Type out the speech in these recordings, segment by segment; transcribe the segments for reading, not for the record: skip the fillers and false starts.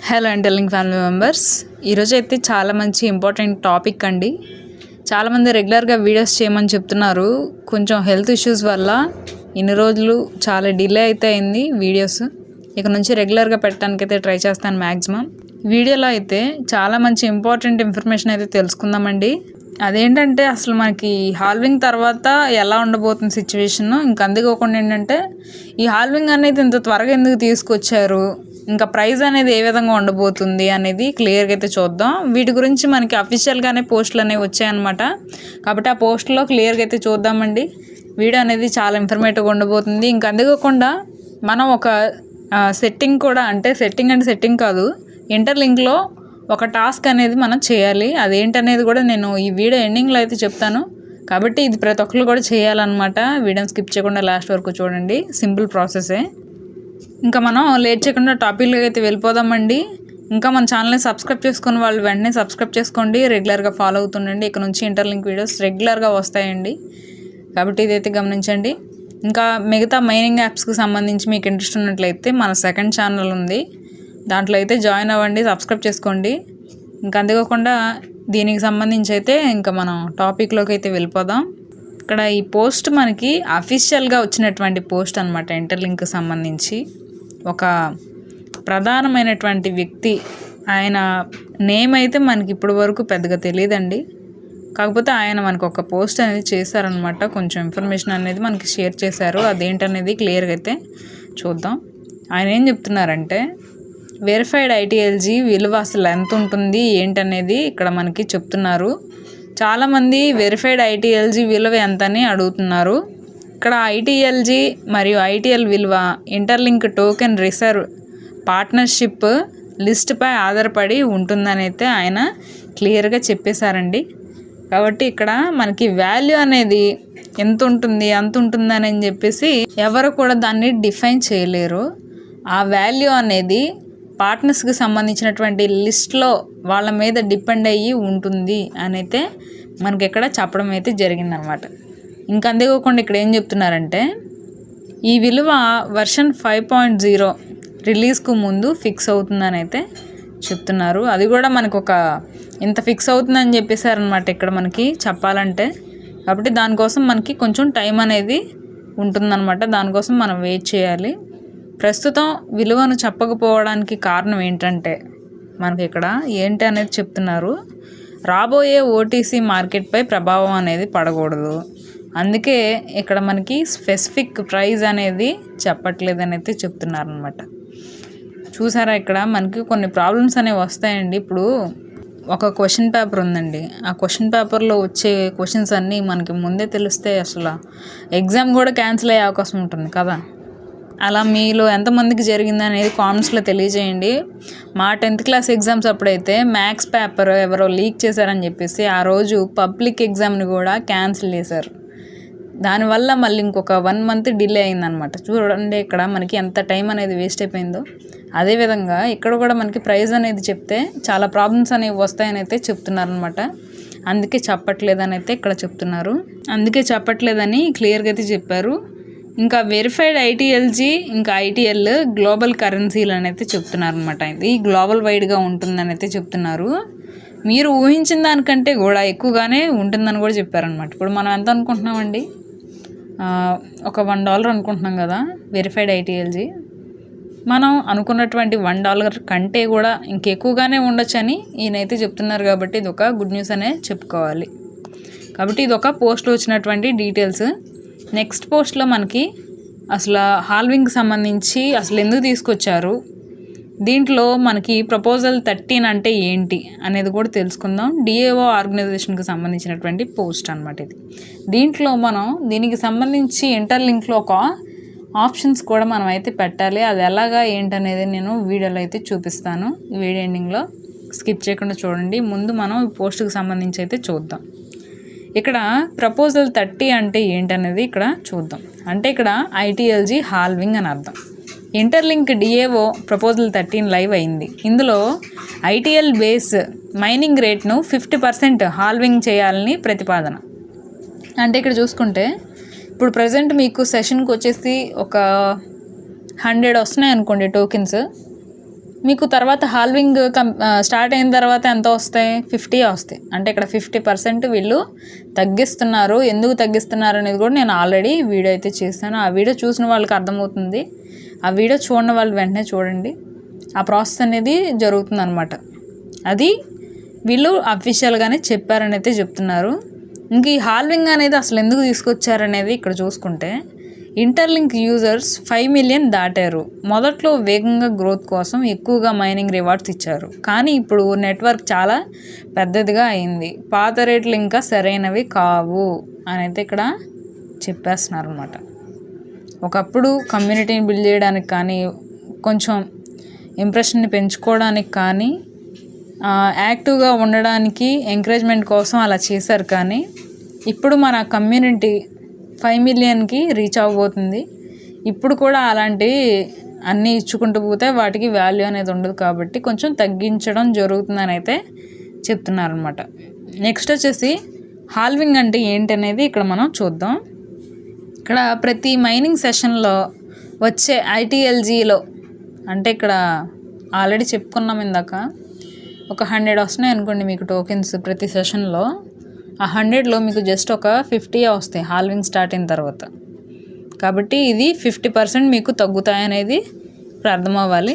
Hello interlink family members, ఈరోజు అయితే చాలా మంచి ఇంపార్టెంట్ టాపిక్ అండి. చాలామంది రెగ్యులర్గా వీడియోస్ చేయమని చెప్తున్నారు. కొంచెం హెల్త్ ఇష్యూస్ వల్ల ఇన్ని రోజులు చాలా డిలే అయితే అయింది వీడియోస్. ఇక నుంచి రెగ్యులర్గా పెట్టడానికి అయితే ట్రై చేస్తాను మ్యాక్సిమం. వీడియోలో అయితే చాలా మంచి ఇంపార్టెంట్ ఇన్ఫర్మేషన్ అయితే తెలుసుకుందామండి. అదేంటంటే అసలు మనకి హాల్వింగ్ తర్వాత ఎలా ఉండబోతుంది సిచ్యువేషన్, ఇంకా అందుకోకుండా ఏంటంటే ఈ హాల్వింగ్ అనేది ఇంత త్వరగా ఎందుకు తీసుకొచ్చారు, ఇంకా ప్రైస్ అనేది ఏ విధంగా ఉండబోతుంది అనేది క్లియర్గా అయితే చూద్దాం. వీటి గురించి మనకి అఫీషియల్గానే పోస్టులు అనేవి వచ్చాయన్నమాట. కాబట్టి ఆ పోస్టులో క్లియర్గా అయితే చూద్దామండి. వీడియో అనేది చాలా ఇన్ఫర్మేటివ్గా ఉండబోతుంది. ఇంకా అందుకోకుండా మనం ఒక సెట్టింగ్ కూడా, అంటే సెట్టింగ్ కాదు, ఇంటర్లింక్లో ఒక టాస్క్ అనేది మనం చేయాలి. అదేంటనేది కూడా నేను ఈ వీడియో ఎండింగ్లో అయితే చెప్తాను. కాబట్టి ఇది ప్రతి ఒక్కరు కూడా చేయాలన్నమాట. వీడియోని స్కిప్ చేయకుండా లాస్ట్ వరకు చూడండి. సింపుల్ ప్రాసెసే. ఇంకా మనం లేట్ చేయకుండా టాపిక్లోకి అయితే వెళ్ళిపోదామండి. ఇంకా మన ఛానల్ని సబ్స్క్రైబ్ చేసుకుని వాళ్ళు వెంటనే సబ్స్క్రైబ్ చేసుకోండి. రెగ్యులర్గా ఫాలో అవుతుండండి. ఇక నుంచి ఇంటర్లింక్ వీడియోస్ రెగ్యులర్గా వస్తాయండి. కాబట్టి ఇదైతే గమనించండి. ఇంకా మిగతా మైనింగ్ యాప్స్కి సంబంధించి మీకు ఇంట్రెస్ట్ ఉన్నట్లయితే మన సెకండ్ ఛానల్ ఉంది, దాంట్లో అయితే జాయిన్ అవ్వండి, సబ్స్క్రైబ్ చేసుకోండి. ఇంకా అందుకోకుండా దీనికి సంబంధించి అయితే ఇంకా మనం టాపిక్లోకి అయితే వెళ్ళిపోదాం. ఇక్కడ ఈ పోస్ట్ మనకి అఫీషియల్గా వచ్చినటువంటి పోస్ట్ అనమాట. ఇంటర్లింక్కి సంబంధించి ఒక ప్రధానమైనటువంటి వ్యక్తి, ఆయన నేమ్ అయితే మనకి ఇప్పటి వరకు పెద్దగా తెలియదండి. కాకపోతే ఆయన మనకు ఒక పోస్ట్ అనేది చేశారనమాట. కొంచెం ఇన్ఫర్మేషన్ అనేది మనకి షేర్ చేశారు. అదేంటనేది క్లియర్గా అయితే చూద్దాం. ఆయన ఏం చెప్తున్నారంటే, వెరిఫైడ్ ఐటీఎల్జీ విలువ అసలు ఎంత ఉంటుంది ఏంటనేది ఇక్కడ మనకి చెప్తున్నారు. చాలామంది వెరిఫైడ్ ఐటీఎల్జీ విలువ ఎంత అని అడుగుతున్నారు. ఇక్కడ ఐటీఎల్జీ మరియు ఐటీఎల్ విలువ ఇంటర్లింక్ టోకెన్ రిజర్వ్ పార్ట్నర్షిప్ లిస్ట్పై ఆధారపడి ఉంటుందని అయితే ఆయన క్లియర్గా చెప్పేశారండి. కాబట్టి ఇక్కడ మనకి వాల్యూ అనేది ఎంత ఉంటుంది అంత ఉంటుందని చెప్పేసి ఎవరు కూడా దాన్ని డిఫైన్ చేయలేరు. ఆ వాల్యూ అనేది పార్ట్నర్స్కి సంబంధించినటువంటి లిస్ట్లో వాళ్ళ మీద డిపెండ్ అయ్యి ఉంటుంది అని అయితే మనకి ఇక్కడ చెప్పడం అయితే జరిగిందనమాట. ఇంకా అందుకోకుండా ఇక్కడ ఏం చెప్తున్నారంటే, ఈ విలువ వర్షన్ 5.0 రిలీజ్కు ముందు ఫిక్స్ అవుతుందని అయితే చెప్తున్నారు. అది కూడా మనకు ఒక ఇంత ఫిక్స్ అవుతుందని చెప్పేశారనమాట ఇక్కడ మనకి చెప్పాలంటే. కాబట్టి దానికోసం మనకి కొంచెం టైం అనేది ఉంటుందన్నమాట. దానికోసం మనం వెయిట్ చేయాలి. ప్రస్తుతం విలువను చెప్పకపోవడానికి కారణం ఏంటంటే మనకి ఇక్కడ ఏంటి అనేది చెప్తున్నారు. రాబోయే ఓటీసీ మార్కెట్పై ప్రభావం అనేది పడకూడదు, అందుకే ఇక్కడ మనకి స్పెసిఫిక్ ప్రైస్ అనేది చెప్పట్లేదని అయితే చెప్తున్నారు అనమాట. చూసారా, ఇక్కడ మనకి కొన్ని ప్రాబ్లమ్స్ అనేవి వస్తాయండి. ఇప్పుడు ఒక క్వశ్చన్ పేపర్ ఉందండి. ఆ క్వశ్చన్ పేపర్లో వచ్చే క్వశ్చన్స్ అన్నీ మనకి ముందే తెలిస్తే అసలు ఎగ్జామ్ కూడా క్యాన్సిల్ అయ్యే అవకాశం ఉంటుంది కదా. అలా మీలో ఎంతమందికి జరిగింది అనేది కామెంట్స్లో తెలియజేయండి. మా 10th క్లాస్ ఎగ్జామ్స్ అప్పుడైతే మ్యాథ్స్ పేపర్ ఎవరో లీక్ చేశారని చెప్పేసి ఆ రోజు పబ్లిక్ ఎగ్జామ్ని కూడా క్యాన్సిల్ చేశారు. దానివల్ల మళ్ళీ ఇంకొక 1 month డిలే అయిందనమాట. చూడండి ఇక్కడ మనకి ఎంత టైం అనేది వేస్ట్ అయిపోయిందో. అదేవిధంగా ఇక్కడ కూడా మనకి ప్రైస్ అనేది చెప్తే చాలా ప్రాబ్లమ్స్ అనేవి వస్తాయని అయితే చెప్తున్నారనమాట. అందుకే చెప్పట్లేదని అయితే ఇక్కడ చెప్తున్నారు. అందుకే చెప్పట్లేదని క్లియర్గా అయితే చెప్పారు. ఇంకా వెరిఫైడ్ ఐటీఎల్జీ ఇంకా ఐటీఎల్ గ్లోబల్ కరెన్సీలు అని అయితే చెప్తున్నారు అనమాట. ఇది గ్లోబల్ వైడ్గా ఉంటుందని అయితే చెప్తున్నారు. మీరు ఊహించిన దానికంటే కూడా ఎక్కువగానే ఉంటుందని కూడా చెప్పారనమాట. ఇప్పుడు మనం ఎంత అనుకుంటున్నామండి, ఒక $1 అనుకుంటున్నాం కదా వెరిఫైడ్ ఐటీఎల్జీ. మనం అనుకున్నటువంటి $1 కంటే కూడా ఇంకెక్కువగానే ఉండొచ్చని ఈయనైతే చెప్తున్నారు. కాబట్టి ఇది ఒక గుడ్ న్యూస్ అనే చెప్పుకోవాలి. కాబట్టి ఇది ఒక పోస్ట్లో వచ్చినటువంటి డీటెయిల్స్. నెక్స్ట్ పోస్ట్లో మనకి అసలు హాల్వింగ్కి సంబంధించి అసలు ఎందుకు తీసుకొచ్చారు, దీంట్లో మనకి ప్రపోజల్ 13 అంటే ఏంటి అనేది కూడా తెలుసుకుందాం. డిఏఓ ఆర్గనైజేషన్కి సంబంధించినటువంటి పోస్ట్ అనమాట ఇది. దీంట్లో మనం దీనికి సంబంధించి ఇంటర్లింక్లో ఒక ఆప్షన్స్ కూడా మనం అయితే పెట్టాలి. అది ఎలాగా ఏంటనేది నేను వీడియోలో అయితే చూపిస్తాను. వీడియో ఎండింగ్లో స్కిప్ చేయకుండా చూడండి. ముందు మనం ఈ పోస్ట్కి సంబంధించి అయితే చూద్దాం. ఇక్కడ ప్రపోజల్ 30 అంటే ఏంటనేది ఇక్కడ చూద్దాం. అంటే ఇక్కడ ఐటీఎల్జీ హాల్వింగ్ అని అర్థం. ఇంటర్లింక్ డిఏఓ ప్రపోజల్ 13 లైవ్ అయింది. ఇందులో ఐటీఎల్ బేస్ మైనింగ్ రేట్ను 50% హాల్వింగ్ చేయాలని ప్రతిపాదన. అంటే ఇక్కడ చూసుకుంటే ఇప్పుడు ప్రజెంట్ మీకు సెషన్కి వచ్చేసి ఒక 100 వస్తున్నాయి అనుకోండి టోకెన్స్. మీకు తర్వాత హాల్వింగ్ స్టార్ట్ అయిన తర్వాత ఎంత వస్తాయి? 50 వస్తాయి. అంటే ఇక్కడ 50% వీళ్ళు తగ్గిస్తున్నారు. ఎందుకు తగ్గిస్తున్నారు అనేది కూడా నేను ఆల్రెడీ వీడియో అయితే చేశాను. ఆ వీడియో చూసిన వాళ్ళకి అర్థమవుతుంది. ఆ వీడియో చూడని వాళ్ళు వెంటనే చూడండి. ఆ ప్రాసెస్ అనేది జరుగుతుందన్నమాట. అది వీళ్ళు అఫీషియల్గానే చెప్పారని అయితే చెప్తున్నారు. ఇంక ఈ హాల్వింగ్ అనేది అసలు ఎందుకు తీసుకొచ్చారనేది ఇక్కడ చూసుకుంటే, ఇంటర్లింక్ యూజర్స్ 5 మిలియన్ దాటారు. మొదట్లో వేగంగా గ్రోత్ కోసం ఎక్కువగా మైనింగ్ రివార్డ్స్ ఇచ్చారు. కానీ ఇప్పుడు నెట్వర్క్ చాలా పెద్దదిగా అయింది. పాత రేట్లు ఇంకా సరైనవి కావు అని అయితే ఇక్కడ చెప్పేస్తున్నారు అనమాట. ఒకప్పుడు కమ్యూనిటీని బిల్డ్ చేయడానికి కానీ, కొంచెం ఇంప్రెషన్ని పెంచుకోవడానికి కానీ, యాక్టివ్గా ఉండడానికి ఎంకరేజ్మెంట్ కోసం అలా చేశారు. కానీ ఇప్పుడు మన కమ్యూనిటీ 5 మిలియన్కి రీచ్ అవ్వబోతుంది. ఇప్పుడు కూడా అలాంటివి అన్నీ ఇచ్చుకుంటూ పోతే వాటికి వాల్యూ అనేది ఉండదు. కాబట్టి కొంచెం తగ్గించడం జరుగుతుందని అయితే చెప్తున్నారనమాట. నెక్స్ట్ వచ్చేసి హాల్వింగ్ అంటే ఏంటనేది ఇక్కడ మనం చూద్దాం. ఇక్కడ ప్రతి మైనింగ్ సెషన్లో వచ్చే ఐటీఎల్జీలో, అంటే ఇక్కడ ఆల్రెడీ చెప్పుకున్నాం ఇందాక, ఒక 100 వస్తున్నాయి అనుకోండి మీకు టోకెన్స్ ప్రతి సెషన్లో. ఆ 100లో మీకు జస్ట్ ఒక 50 వస్తాయి హాల్వింగ్ స్టార్ట్ అయిన తర్వాత. కాబట్టి ఇది 50% మీకు తగ్గుతాయనేది ఇప్పుడు అర్థం అవ్వాలి.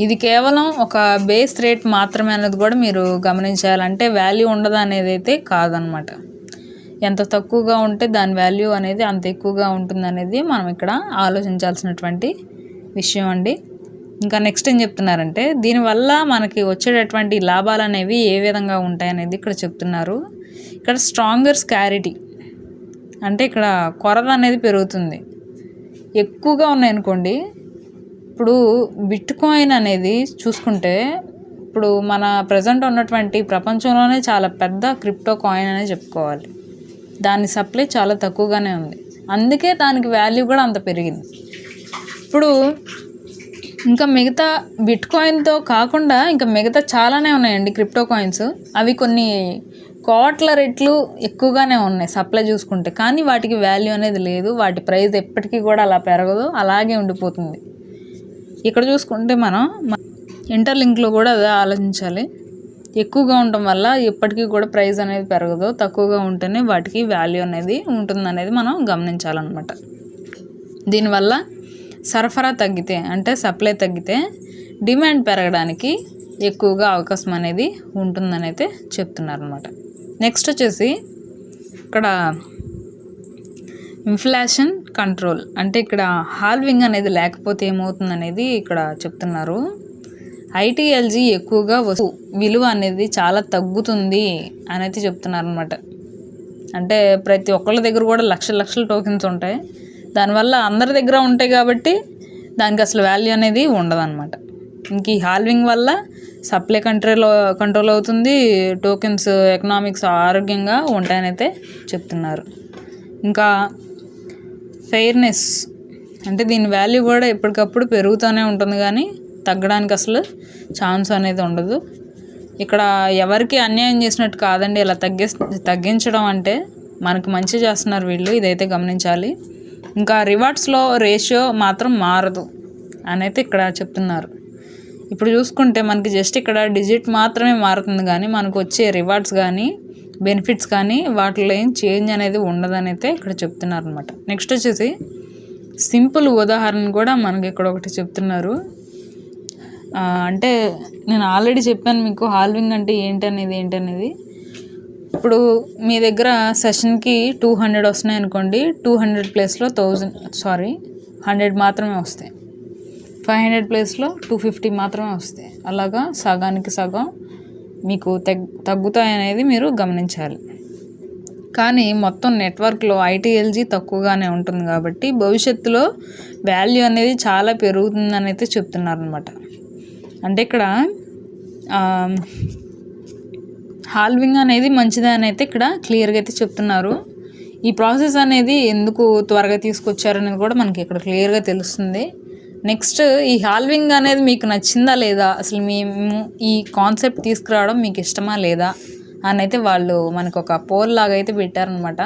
ఇది కేవలం ఒక బేస్ రేట్ మాత్రమే అనేది కూడా మీరు గమనించాలంటే వాల్యూ ఉండదు అనేది అయితే కాదనమాట. ఎంత తక్కువగా ఉంటే దాని వాల్యూ అనేది అంత ఎక్కువగా ఉంటుంది అనేది మనం ఇక్కడ ఆలోచించాల్సినటువంటి విషయం అండి. ఇంకా నెక్స్ట్ ఏం చెప్తున్నారంటే, దీనివల్ల మనకి వచ్చేటటువంటి లాభాలు అనేవి ఏ విధంగా ఉంటాయనేది ఇక్కడ చెప్తున్నారు. ఇక్కడ స్ట్రాంగర్ స్కారిటీ, అంటే ఇక్కడ కొరత అనేది పెరుగుతుంది. ఎక్కువగా ఉన్నాయనుకోండి, ఇప్పుడు బిట్ కాయిన్ అనేది చూసుకుంటే, ఇప్పుడు మన ప్రజెంట్ ఉన్నటువంటి ప్రపంచంలోనే చాలా పెద్ద క్రిప్టో కాయిన్ అనేది చెప్పుకోవాలి. దాని సప్లై చాలా తక్కువగానే ఉంది. అందుకే దానికి వాల్యూ కూడా అంత పెరిగింది. ఇప్పుడు ఇంకా మిగతా బిట్ కాయిన్తో కాకుండా ఇంకా మిగతా చాలానే ఉన్నాయండి క్రిప్టో కాయిన్స్. అవి కొన్ని కోట్ల రెట్లు ఎక్కువగానే ఉన్నాయి సప్లై చూసుకుంటే. కానీ వాటికి వాల్యూ అనేది లేదు. వాటి ప్రైస్ ఎప్పటికీ కూడా అలా పెరగదు, అలాగే ఉండిపోతుంది. ఇక్కడ చూసుకుంటే మనం ఇంటర్లింక్లో కూడా అదే ఆలోచించాలి. ఎక్కువగా ఉండటం వల్ల ఎప్పటికీ కూడా ప్రైస్ అనేది పెరగదు, తక్కువగా ఉంటేనే వాటికి వాల్యూ అనేది ఉంటుందనేది మనం గమనించాలన్నమాట. దీనివల్ల సరఫరా తగ్గితే, అంటే సప్లై తగ్గితే డిమాండ్ పెరగడానికి ఎక్కువగా అవకాశం అనేది ఉంటుందని అయితే చెప్తున్నారనమాట. నెక్స్ట్ వచ్చేసి ఇక్కడ ఇన్ఫ్లేషన్ కంట్రోల్, అంటే ఇక్కడ హాల్వింగ్ అనేది లేకపోతే ఏమవుతుంది అనేది ఇక్కడ చెప్తున్నారు. ఐటీఎల్జీ ఎక్కువగా విలువ అనేది చాలా తగ్గుతుంది అని అయితే చెప్తున్నారు అనమాట. అంటే ప్రతి ఒక్కళ్ళ దగ్గర కూడా లక్షల టోకెన్స్ ఉంటాయి. దానివల్ల అందరి దగ్గర ఉంటాయి కాబట్టి దానికి అసలు వాల్యూ అనేది ఉండదన్నమాట. ఇంక ఈ హాల్వింగ్ వల్ల సప్లై కంట్రోల్ అవుతుంది, టోకెన్స్ ఎకనామిక్స్ ఆరోగ్యంగా ఉంటాయని అయితే చెప్తున్నారు. ఇంకా ఫెయిర్నెస్, అంటే దీని వాల్యూ కూడా ఎప్పటికప్పుడు పెరుగుతూనే ఉంటుంది, కానీ తగ్గడానికి అసలు ఛాన్స్ అనేది ఉండదు. ఇక్కడ ఎవరికి అన్యాయం చేసినట్టు కాదండి. ఇలా తగ్గించడం అంటే మనకు మంచి చేస్తున్నారు వీళ్ళు, ఇదైతే గమనించాలి. ఇంకా రివార్డ్స్లో రేషియో మాత్రం మారదు అని అయితే ఇక్కడ చెప్తున్నారు. ఇప్పుడు చూసుకుంటే మనకి జస్ట్ ఇక్కడ డిజిట్ మాత్రమే మారుతుంది, కానీ మనకు వచ్చే రివార్డ్స్ కానీ బెనిఫిట్స్ కానీ వాటిలో ఏం చేంజ్ అనేది ఉండదని అయితే ఇక్కడ చెప్తున్నారు అనమాట. నెక్స్ట్ వచ్చేసి సింపుల్ ఉదాహరణ కూడా మనకి ఇక్కడ ఒకటి చెప్తున్నారు. అంటే నేను ఆల్రెడీ చెప్పాను మీకు హాల్వింగ్ అంటే ఏంటనేది. ఇప్పుడు మీ దగ్గర సెషన్కి 200 వస్తున్నాయి అనుకోండి, 200 ప్లేస్లో 100 మాత్రమే వస్తాయి. 500 ప్లేస్లో 250 మాత్రమే వస్తాయి. అలాగా సగానికి సగం మీకు తగ్గుతాయనేది మీరు గమనించాలి. కానీ మొత్తం నెట్వర్క్లో ఐటీఎల్జీ తక్కువగానే ఉంటుంది కాబట్టి భవిష్యత్తులో వాల్యూ అనేది చాలా పెరుగుతుందని అయితే చెప్తున్నారు అనమాట. అంటే ఇక్కడ హాల్వింగ్ అనేది మంచిదే అని అయితే ఇక్కడ క్లియర్గా అయితే చెప్తున్నారు. ఈ ప్రాసెస్ అనేది ఎందుకు త్వరగా తీసుకొచ్చారనేది కూడా మనకి ఇక్కడ క్లియర్గా తెలుస్తుంది. నెక్స్ట్ ఈ హాల్వింగ్ అనేది మీకు నచ్చిందా లేదా, అసలు మేము ఈ కాన్సెప్ట్ తీసుకురావడం మీకు ఇష్టమా లేదా అని అయితే వాళ్ళు మనకు ఒక పోల్ లాగా అయితే పెట్టారనమాట.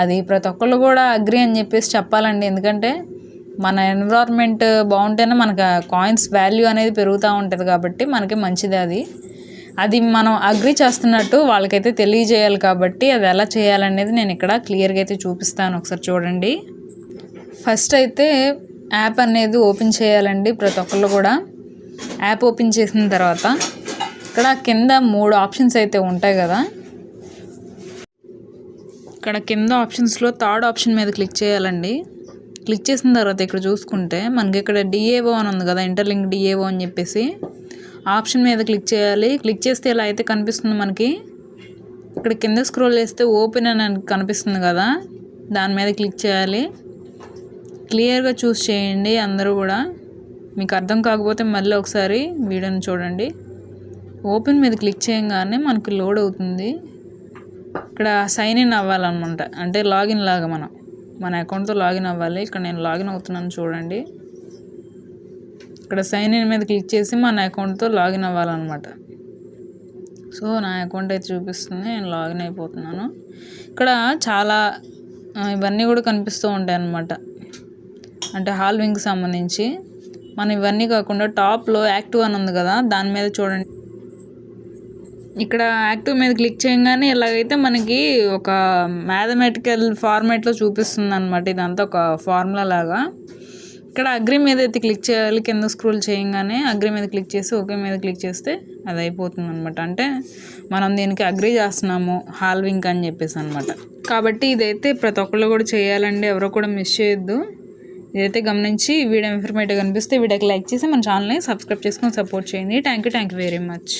అది ప్రతి ఒక్కళ్ళు కూడా అగ్రి అని చెప్పేసి చెప్పాలండి. ఎందుకంటే మన ఎన్విరాన్మెంట్ బాగుంటేనే మనకు కాయిన్స్ వాల్యూ అనేది పెరుగుతూ ఉంటుంది కాబట్టి మనకి మంచిది అది మనం అగ్రి చేస్తున్నట్టు వాళ్ళకైతే తెలియజేయాలి కాబట్టి అది ఎలా చేయాలనేది నేను ఇక్కడ క్లియర్గా అయితే చూపిస్తాను. ఒకసారి చూడండి. ఫస్ట్ అయితే యాప్ అనేది ఓపెన్ చేయాలండి ప్రతి ఒక్కళ్ళు కూడా. యాప్ ఓపెన్ చేసిన తర్వాత ఇక్కడ కింద 3 ఆప్షన్స్ అయితే ఉంటాయి కదా. ఇక్కడ కింద ఆప్షన్స్లో థర్డ్ ఆప్షన్ మీద క్లిక్ చేయాలండి. క్లిక్ చేసిన తర్వాత ఇక్కడ చూసుకుంటే మనకి ఇక్కడ డిఏఓ అని ఉంది కదా, ఇంటర్లింక్ డిఏఓ అని చెప్పేసి ఆప్షన్ మీద క్లిక్ చేయాలి. క్లిక్ చేస్తే ఇలా అయితే కనిపిస్తుంది మనకి. ఇక్కడ కింద స్క్రోల్ చేస్తే ఓపెన్ అని కనిపిస్తుంది కదా, దాని మీద క్లిక్ చేయాలి. క్లియర్గా చూస్ చేయండి అందరూ కూడా. మీకు అర్థం కాకపోతే మళ్ళీ ఒకసారి వీడియోని చూడండి. ఓపెన్ మీద క్లిక్ చేయగానే మనకు లోడ్ అవుతుంది. ఇక్కడ సైన్ ఇన్ అవ్వాలన్నమాట, అంటే లాగిన్ లాగా మన అకౌంట్తో లాగిన్ అవ్వాలి. ఇక్కడ నేను లాగిన్ అవుతున్నాను చూడండి. ఇక్కడ సైన్ ఇన్ మీద క్లిక్ చేసి మన అకౌంట్తో లాగిన్ అవ్వాలన్నమాట. సో నా అకౌంట్ అయితే చూపిస్తుంది, నేను లాగిన్ అయిపోతున్నాను. ఇక్కడ చాలా ఇవన్నీ కూడా కనిపిస్తూ ఉంటాయి అన్నమాట, అంటే హాల్వింగ్కి సంబంధించి. మనం ఇవన్నీ కాకుండా టాప్లో యాక్టివ్ అని ఉంది కదా, దాని మీద చూడండి. ఇక్కడ యాక్టివ్ మీద క్లిక్ చేయగానే ఇలాగైతే మనకి ఒక మ్యాథమెటికల్ ఫార్మేట్లో చూపిస్తుంది అనమాట. ఇదంతా ఒక ఫార్ములా లాగా. ఇక్కడ అగ్రి మీద అయితే క్లిక్ చేయాలి. కింద స్క్రోల్ చేయగానే అగ్రి మీద క్లిక్ చేసి ఓకే మీద క్లిక్ చేస్తే అది అయిపోతుంది అనమాట. అంటే మనం దీనికి అగ్రి చేస్తున్నాము హాల్వింగ్ అని చెప్పేసి అనమాట. కాబట్టి ఇదైతే ప్రతి ఒక్కళ్ళు కూడా చేయాలండి, ఎవరో కూడా మిస్ చేయొద్దు. ఇదైతే గమనించి వీడియో ఇన్ఫర్మేటివ్ కనిపిస్తే వీడియోకి లైక్ చేసి మన ఛానల్ని సబ్స్క్రైబ్ చేసుకొని సపోర్ట్ చేయండి. Thank you very much.